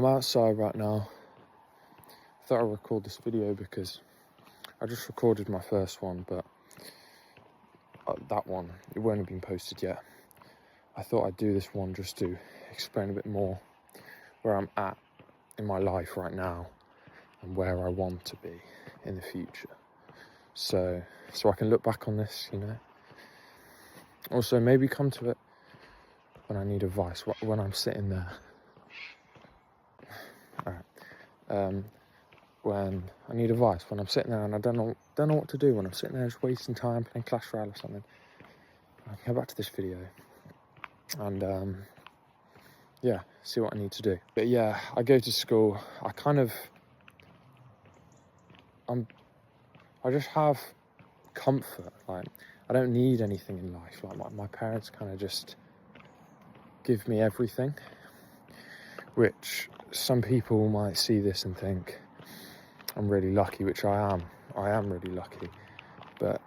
I'm outside right now. I thought I'd record this video because I just recorded my first one, but that one, it won't have been posted yet. I thought I'd do this one just to explain a bit more where I'm at in my life right now and where I want to be in the future. So I can look back on this, you know. Also, maybe come to it when I need advice, when I'm sitting there. Alright. When I need advice, when I'm sitting there and I don't know what to do, when I'm sitting there just wasting time playing Clash Royale or something, I can go back to this video and yeah, see what I need to do. But yeah, I go to school. I just have comfort. Like, I don't need anything in life. Like my parents kind of just give me everything, which some people might see this and think I'm really lucky, which I am. I am really lucky, but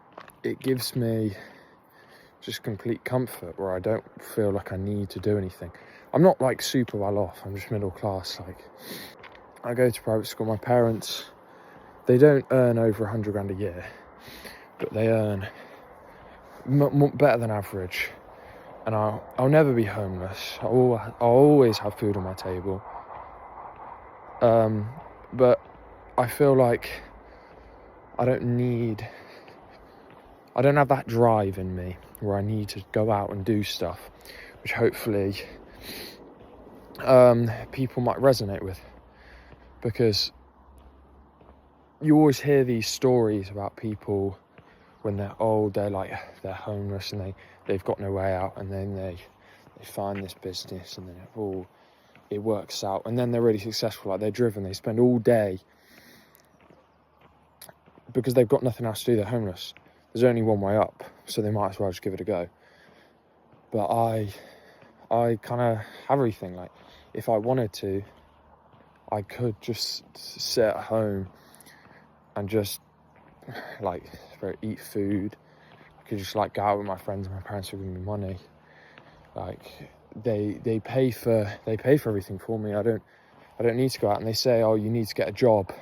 it gives me just complete comfort where I don't feel like I need to do anything. I'm not like super well off. I'm just middle class. Like, I go to private school. My parents, they don't earn over 100 grand a year, but they earn better than average. And I'll never be homeless. I'll always have food on my table. But I feel like I don't have that drive in me where I need to go out and do stuff, which hopefully people might resonate with, because you always hear these stories about people when they're old, they're homeless and they've got no way out, and then they find this business and then it works out, and then they're really successful. Like, they're driven, they spend all day because they've got nothing else to do. They're homeless. There's only one way up, so they might as well just give it a go. But I kind of have everything. Like, if I wanted to, I could just sit at home and just eat food. I could just go out with my friends, and my parents would give me money. Like, they pay for everything for me. I don't need to go out. And they say, oh, you need to get a job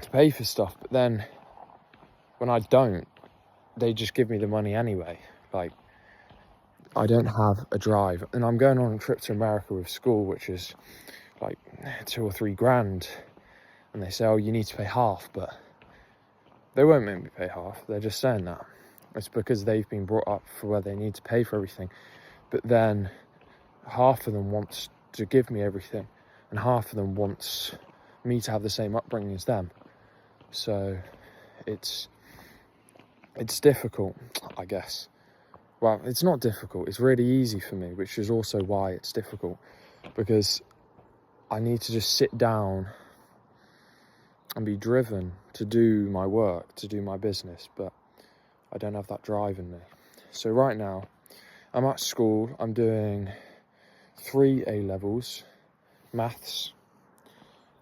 to pay for stuff, but then when I don't, they just give me the money anyway. Like, I don't have a drive, and I'm going on a trip to America with school, which is like 2 or 3 grand, and they say, oh, you need to pay half, but they won't make me pay half. They're just saying that. It's because they've been brought up for where they need to pay for everything, but then half of them wants to give me everything, and half of them wants me to have the same upbringing as them. So it's difficult, I guess. Well, it's not difficult, it's really easy for me, which is also why it's difficult, because I need to just sit down and be driven to do my work, to do my business, but I don't have that drive in me. So right now, I'm at school. I'm doing 3 A-levels, maths,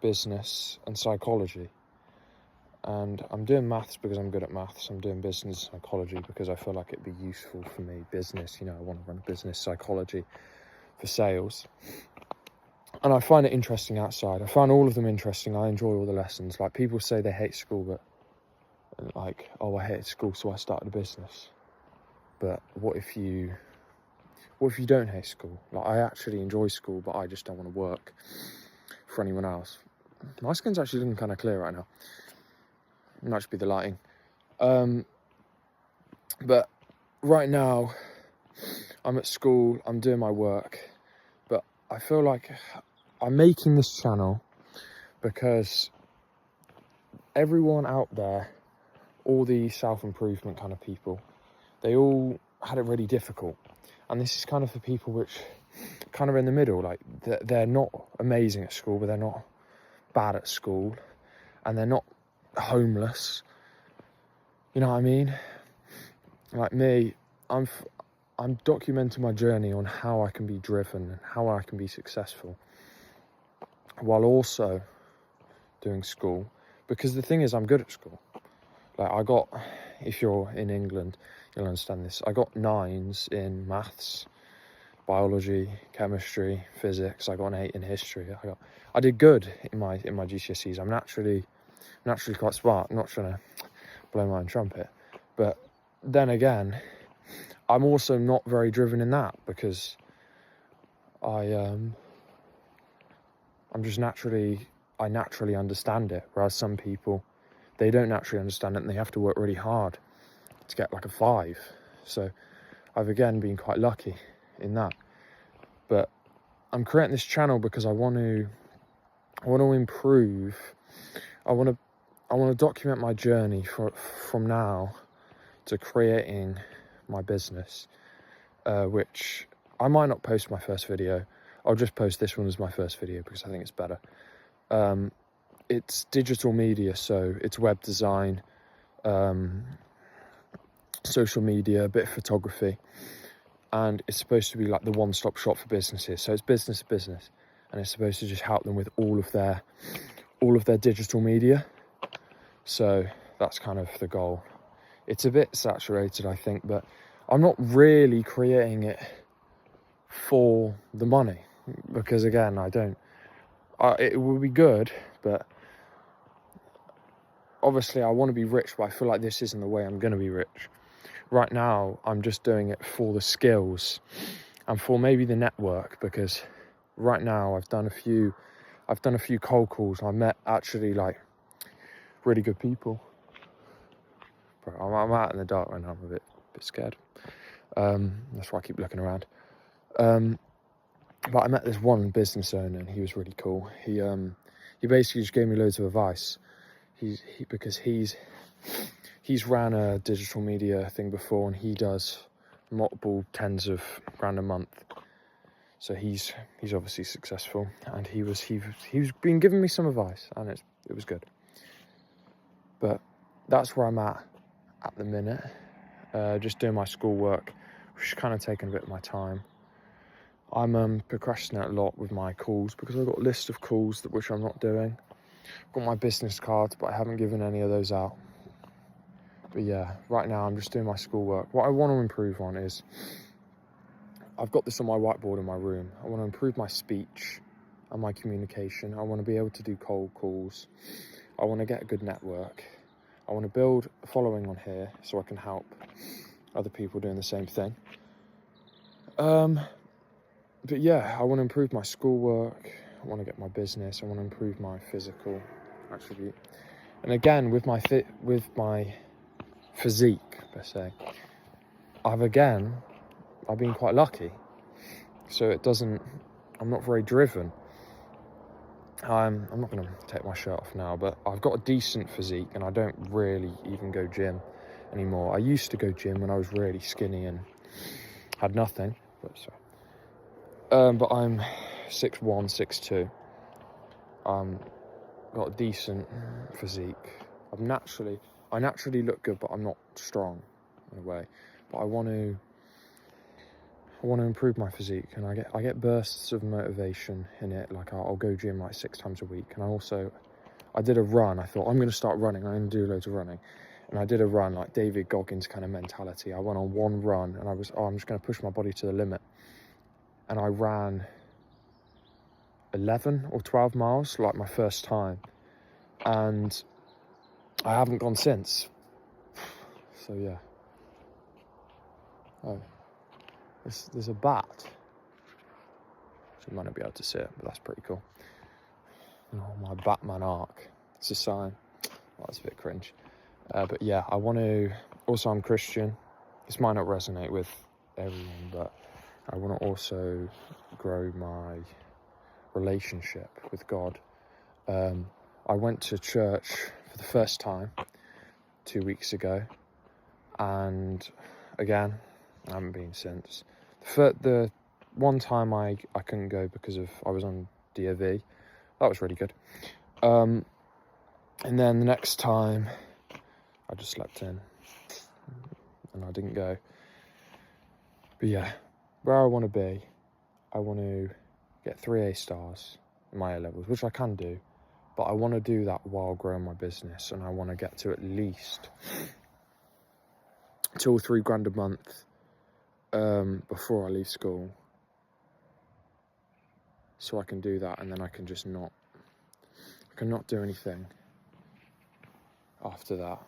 business and psychology. And I'm doing maths because I'm good at maths. I'm doing business and psychology because I feel like it'd be useful for me. Business, I want to run a business. Psychology for sales. And I find it interesting outside. I find all of them interesting. I enjoy all the lessons. Like, people say they hate school, but oh, I hated school, so I started a business. But what if you don't hate school? Like, I actually enjoy school, but I just don't want to work for anyone else. My skin's actually looking kind of clear right now. It might just be the lighting. But right now, I'm at school, I'm doing my work, but I feel like I'm making this channel because everyone out there, all the self-improvement kind of people, they all had it really difficult. And this is kind of for people which kind of in the middle. Like, they're not amazing at school, but they're not bad at school, and they're not homeless. You know what I mean? Like me, I'm documenting my journey on how I can be driven and how I can be successful while also doing school, because the thing is, I'm good at school. Like, if you're in England, you'll understand this. I got 9s in maths, biology, chemistry, physics. I got an 8 in history. I did good in my GCSEs. I'm naturally quite smart. I'm not trying to blow my own trumpet, but then again, I'm also not very driven in that, because I'm just naturally understand it, whereas some people, they don't naturally understand it and they have to work really hard to get like a 5. So I've again been quite lucky in that. But I'm creating this channel because I want to improve. I want to document my journey from now to creating my business, which I might not post my first video. I'll just post this one as my first video because I think it's better. It's digital media, so it's web design, social media, a bit of photography, and it's supposed to be like the one-stop shop for businesses. So it's business to business, and it's supposed to just help them with all of their digital media. So that's kind of the goal. It's a bit saturated, I think, but I'm not really creating it for the money, because again, it will be good, but obviously I want to be rich, but I feel like this isn't the way I'm going to be rich. Right now, I'm just doing it for the skills and for maybe the network, because right now I've done a few cold calls. I met actually like really good people. Bro, I'm out in the dark right now. I'm a bit scared. That's why I keep looking around. But I met this one business owner, and he was really cool. He basically just gave me loads of advice. Because he's ran a digital media thing before, and he does multiple tens of grand a month. So he's obviously successful, and he's been giving me some advice, and it was good. But that's where I'm at the minute. Just doing my schoolwork, which is kind of taking a bit of my time. I'm procrastinating a lot with my calls because I've got a list of calls which I'm not doing. I've got my business cards, but I haven't given any of those out. But yeah, right now I'm just doing my schoolwork. What I want to improve on is, I've got this on my whiteboard in my room. I want to improve my speech and my communication. I want to be able to do cold calls. I want to get a good network. I want to build a following on here so I can help other people doing the same thing. But yeah, I want to improve my schoolwork. I want to get my business. I want to improve my physical attribute. And again, with my physique, per se, I've been quite lucky. So I'm not very driven. I'm not going to take my shirt off now, but I've got a decent physique, and I don't really even go gym anymore. I used to go gym when I was really skinny and had nothing. But I'm 6'1", 6'2". Got a decent physique. I naturally look good, but I'm not strong in a way. But I want to improve my physique, and I get bursts of motivation in it. Like I'll go gym like 6 times a week, and I did a run. I thought, I'm going to start running. I'm going to do loads of running. And I did a run like David Goggins kind of mentality. I went on one run, and I'm just going to push my body to the limit. And I ran 11 or 12 miles, like my first time. And I haven't gone since. So yeah. Oh, there's a bat. So you might not be able to see it, but that's pretty cool. Oh, my Batman arc. It's a sign. Well, that's a bit cringe. But yeah, I want to... Also, I'm Christian. This might not resonate with everyone, but I want to also grow my relationship with God. I went to church for the first time 2 weeks ago, and again, I haven't been since. The one time I couldn't go because I was on DOV. That was really good. And then the next time, I just slept in, and I didn't go. But yeah, where I want to be, I want to get 3 A stars in my A levels, which I can do, but I want to do that while growing my business, and I want to get to at least 2 or 3 grand a month before I leave school, so I can do that, and then I can just not do anything after that,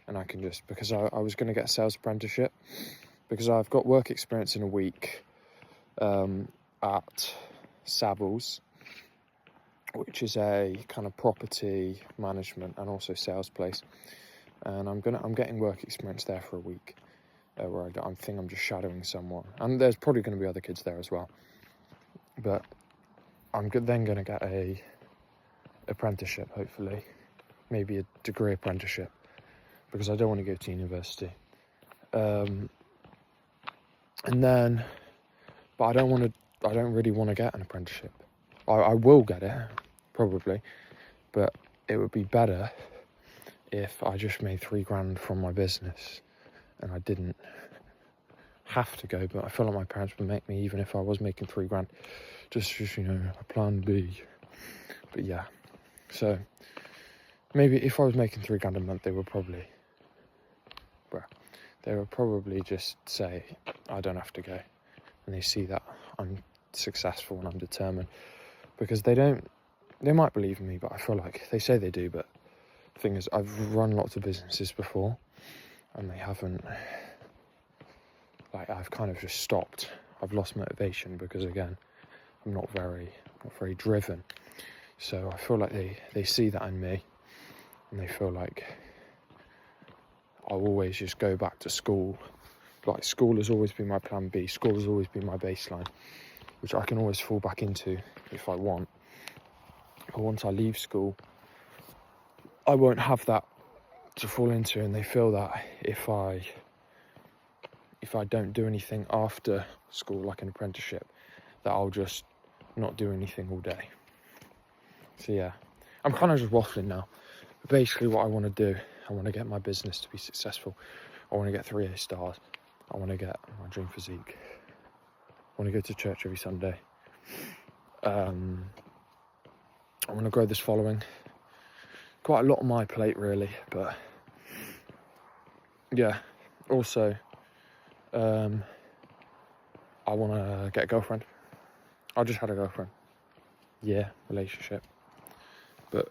and I can just, because I was going to get a sales apprenticeship, because I've got work experience in a week at Savills, which is a kind of property management and also sales place, and I'm getting work experience there for a week, where I think I'm just shadowing someone, and there's probably going to be other kids there as well, but I'm then going to get a apprenticeship, hopefully, maybe a degree apprenticeship, because I don't want to go to university, and then, but I don't really want to get an apprenticeship. I will get it, probably, but it would be better if I just made £3,000 from my business and I didn't have to go. But I feel like my parents would make me, even if I was making £3,000, just a plan B. But yeah, so maybe if I was making £3,000 a month, they would probably just say I don't have to go, and they see that I'm successful and I'm determined, because they might believe in me, but I feel like they say they do, but the thing is, I've run lots of businesses before and they haven't, like, I've kind of just stopped. I've lost motivation because, again, I'm not very driven, so I feel like they see that in me, and they feel like I'll always just go back to school. Like, school has always been my plan B, school has always been my baseline, which I can always fall back into if I want. But once I leave school, I won't have that to fall into, and they feel that if I don't do anything after school, like an apprenticeship, that I'll just not do anything all day. So yeah, I'm kind of just waffling now. But basically what I want to do, I want to get my business to be successful. I want to get 3A stars. I want to get my dream physique. I want to go to church every Sunday. I want to grow this following. Quite a lot on my plate, really, but yeah. Also, I want to get a girlfriend. I just had a girlfriend. Yeah, relationship. But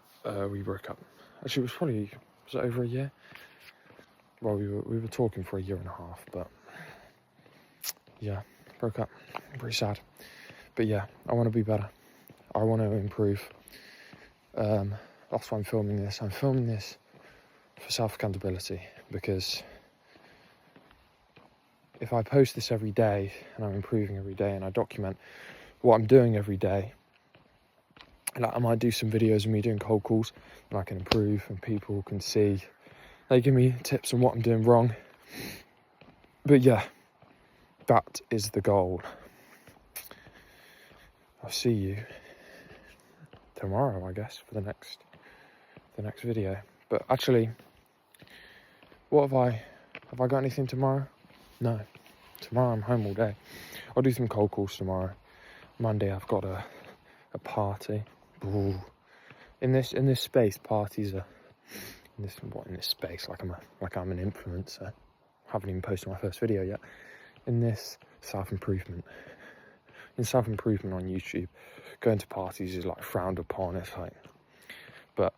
we broke up. Actually, was it over a year? Well, we were talking for a year and a half, but yeah, broke up. Pretty sad. But yeah, I want to be better. I want to improve. That's why I'm filming this. I'm filming this for self-accountability, because if I post this every day and I'm improving every day and I document what I'm doing every day, like, I might do some videos of me doing cold calls and I can improve and people can see. They give me tips on what I'm doing wrong. But yeah, that is the goal. I'll see you tomorrow, I guess, for the next video. But actually, have I got anything tomorrow? No. Tomorrow I'm home all day. I'll do some cold calls tomorrow. Monday I've got a party. Ooh. In this space, parties are in this space, like I'm an influencer. I haven't even posted my first video yet. In this self-improvement on YouTube, going to parties is like frowned upon. It's like, but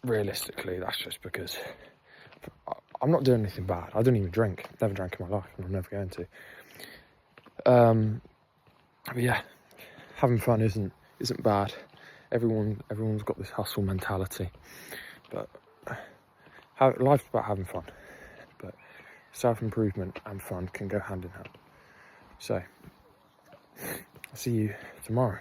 realistically, that's just because I'm not doing anything bad. I don't even drink. Never drank in my life, and I'm never going to. But yeah, having fun isn't bad. Everyone's got this hustle mentality, but life's about having fun. But self-improvement and fun can go hand in hand. So, I'll see you tomorrow.